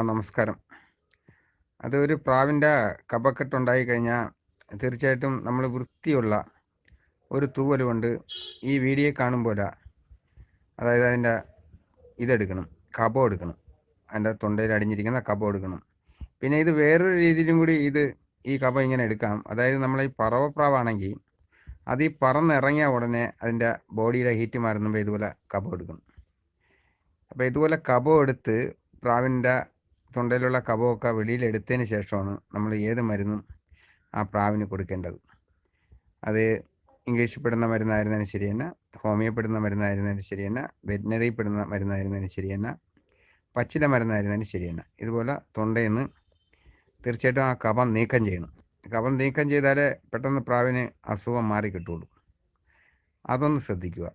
നമസ്കാരം. അതൊരു പ്രാവിൻ്റെ കഫക്കെട്ടുണ്ടായി കഴിഞ്ഞാൽ തീർച്ചയായിട്ടും നമ്മൾ വൃത്തിയുള്ള ഒരു തൂവൽ കൊണ്ട് ഈ വീഡിയോ കാണുമ്പോൾ അതായത് അതിൻ്റെ ഇതെടുക്കണം, കഫം എടുക്കണം. അതിൻ്റെ തൊണ്ടയിൽ അടിഞ്ഞിരിക്കുന്ന കഫം എടുക്കണം. പിന്നെ ഇത് വേറൊരു രീതിയിലും കൂടി ഈ കഫം ഇങ്ങനെ എടുക്കാം. അതായത് നമ്മൾ ഈ പറവപ്രാവാണെങ്കിൽ അത് ഈ പറന്നിറങ്ങിയ ഉടനെ അതിൻ്റെ ബോഡിയിലെ ഹീറ്റ് മാറുമ്പോൾ ഇതുപോലെ കഫം എടുക്കണം. അപ്പോൾ ഇതുപോലെ കഫം എടുത്ത് പ്രാവിൻ്റെ തൊണ്ടയിലുള്ള കഫമൊക്കെ വെളിയിലെടുത്തതിന് ശേഷമാണ് നമ്മൾ ഏത് മരുന്നും ആ പ്രാവിന് കൊടുക്കേണ്ടത്. അത് ഇംഗ്ലീഷിൽ പെടുന്ന മരുന്നായിരുന്നാലും ശരി തന്നെ, ഹോമിയോ പെടുന്ന മരുന്നായിരുന്നാലും ശരി തന്നെ, വെറ്റിനറി പെടുന്ന മരുന്നായിരുന്നാലും ശരി തന്നെ, പച്ചില മരുന്നായിരുന്നാലും ശരി തന്നെ. ഇതുപോലെ തൊണ്ടയിൽ നിന്ന് തീർച്ചയായിട്ടും ആ കഫം നീക്കം ചെയ്യണം. കഫം നീക്കം ചെയ്താലേ പെട്ടെന്ന് പ്രാവിന് അസുഖം മാറി കിട്ടുള്ളൂ. അതൊന്ന് ശ്രദ്ധിക്കുക.